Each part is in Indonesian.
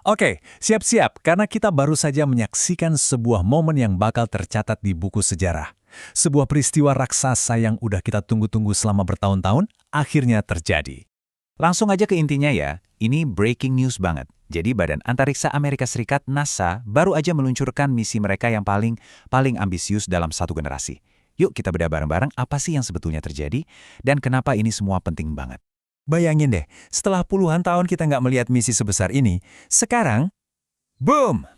Oke, siap-siap karena kita baru saja menyaksikan sebuah momen yang bakal tercatat di buku sejarah. Sebuah peristiwa raksasa yang udah kita tunggu-tunggu selama bertahun-tahun, akhirnya terjadi. Langsung aja ke intinya ya, ini breaking news banget. Jadi Badan Antariksa Amerika Serikat NASA baru aja meluncurkan misi mereka yang paling ambisius dalam satu generasi. Yuk kita bedah bareng-bareng apa sih yang sebetulnya terjadi dan kenapa ini semua penting banget. Bayangin deh, setelah puluhan tahun kita nggak melihat misi sebesar ini, sekarang, boom!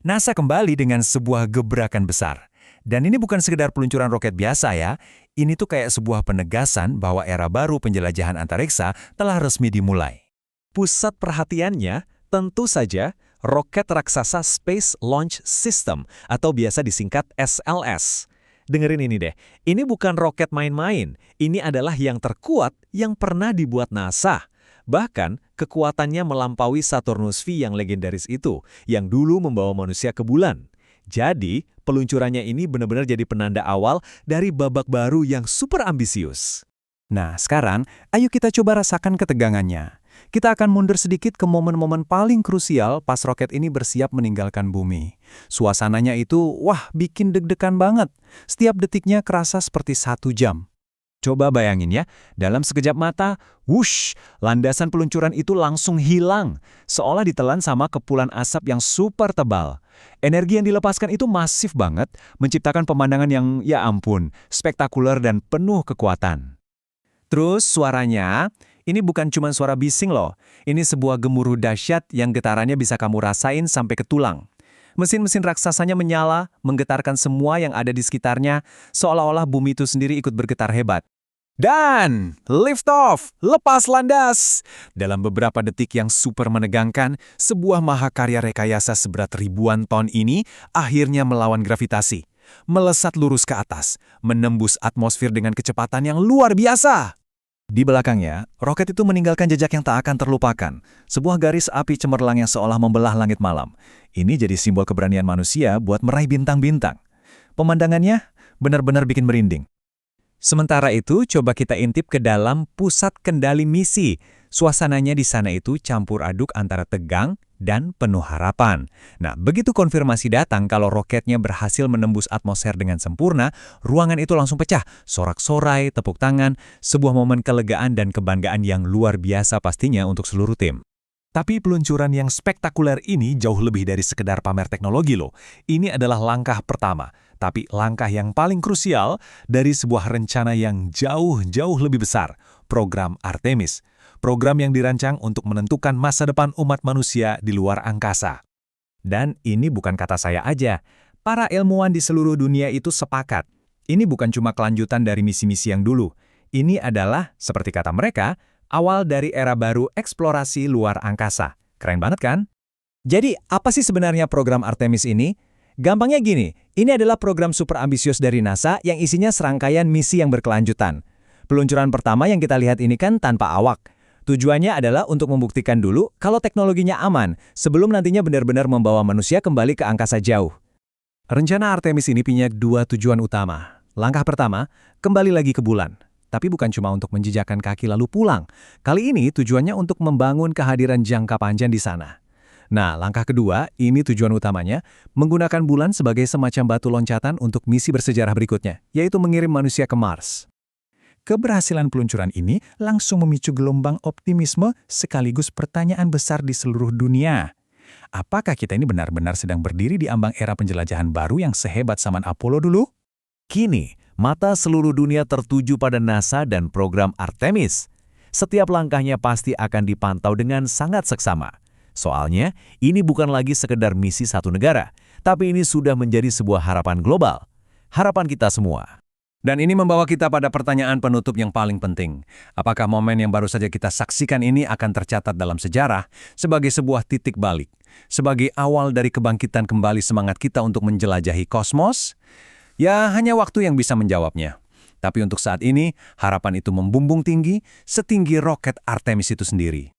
NASA kembali dengan sebuah gebrakan besar. Dan ini bukan sekedar peluncuran roket biasa ya, ini tuh kayak sebuah penegasan bahwa era baru penjelajahan antariksa telah resmi dimulai. Pusat perhatiannya tentu saja roket raksasa Space Launch System atau biasa disingkat SLS. Dengerin ini deh, ini bukan roket main-main, ini adalah yang terkuat yang pernah dibuat NASA. Bahkan, kekuatannya melampaui Saturnus V yang legendaris itu, yang dulu membawa manusia ke bulan. Jadi, peluncurannya ini benar-benar jadi penanda awal dari babak baru yang super ambisius. Nah, sekarang, ayo kita coba rasakan ketegangannya. Kita akan mundur sedikit ke momen-momen paling krusial pas roket ini bersiap meninggalkan bumi. Suasananya itu, wah, bikin deg-degan banget. Setiap detiknya kerasa seperti 1 jam. Coba bayangin ya, dalam sekejap mata, wush, landasan peluncuran itu langsung hilang. Seolah ditelan sama kepulan asap yang super tebal. Energi yang dilepaskan itu masif banget, menciptakan pemandangan yang, ya ampun, spektakuler dan penuh kekuatan. Terus suaranya, ini bukan cuma suara bising loh. Ini sebuah gemuruh dahsyat yang getarannya bisa kamu rasain sampai ke tulang. Mesin-mesin raksasanya menyala, menggetarkan semua yang ada di sekitarnya, seolah-olah bumi itu sendiri ikut bergetar hebat. Dan lift off, lepas landas. Dalam beberapa detik yang super menegangkan, sebuah mahakarya rekayasa seberat ribuan ton ini akhirnya melawan gravitasi. Melesat lurus ke atas, menembus atmosfer dengan kecepatan yang luar biasa. Di belakangnya, roket itu meninggalkan jejak yang tak akan terlupakan. Sebuah garis api cemerlang yang seolah membelah langit malam. Ini jadi simbol keberanian manusia buat meraih bintang-bintang. Pemandangannya benar-benar bikin merinding. Sementara itu, coba kita intip ke dalam pusat kendali misi. Suasananya di sana itu campur aduk antara tegang dan penuh harapan. Nah, begitu konfirmasi datang kalau roketnya berhasil menembus atmosfer dengan sempurna, ruangan itu langsung pecah. Sorak-sorai, tepuk tangan, sebuah momen kelegaan dan kebanggaan yang luar biasa pastinya untuk seluruh tim. Tapi peluncuran yang spektakuler ini jauh lebih dari sekedar pamer teknologi loh. Ini adalah langkah pertama, tapi langkah yang paling krusial dari sebuah rencana yang jauh-jauh lebih besar, program Artemis. Program yang dirancang untuk menentukan masa depan umat manusia di luar angkasa. Dan ini bukan kata saya aja. Para ilmuwan di seluruh dunia itu sepakat. Ini bukan cuma kelanjutan dari misi-misi yang dulu. Ini adalah, seperti kata mereka, awal dari era baru eksplorasi luar angkasa. Keren banget kan? Jadi, apa sih sebenarnya program Artemis ini? Gampangnya gini, ini adalah program super ambisius dari NASA yang isinya serangkaian misi yang berkelanjutan. Peluncuran pertama yang kita lihat ini kan tanpa awak. Tujuannya adalah untuk membuktikan dulu kalau teknologinya aman, sebelum nantinya benar-benar membawa manusia kembali ke angkasa jauh. Rencana Artemis ini punya 2 tujuan utama. Langkah pertama, kembali lagi ke bulan. Tapi bukan cuma untuk menjejakkan kaki lalu pulang. Kali ini tujuannya untuk membangun kehadiran jangka panjang di sana. Nah, langkah kedua, ini tujuan utamanya, menggunakan bulan sebagai semacam batu loncatan untuk misi bersejarah berikutnya, yaitu mengirim manusia ke Mars. Keberhasilan peluncuran ini langsung memicu gelombang optimisme sekaligus pertanyaan besar di seluruh dunia. Apakah kita ini benar-benar sedang berdiri di ambang era penjelajahan baru yang sehebat zaman Apollo dulu? Kini, mata seluruh dunia tertuju pada NASA dan program Artemis. Setiap langkahnya pasti akan dipantau dengan sangat seksama. Soalnya, ini bukan lagi sekedar misi satu negara, tapi ini sudah menjadi sebuah harapan global. Harapan kita semua. Dan ini membawa kita pada pertanyaan penutup yang paling penting. Apakah momen yang baru saja kita saksikan ini akan tercatat dalam sejarah sebagai sebuah titik balik? Sebagai awal dari kebangkitan kembali semangat kita untuk menjelajahi kosmos? Ya, hanya waktu yang bisa menjawabnya. Tapi untuk saat ini, harapan itu membumbung tinggi, setinggi roket Artemis itu sendiri.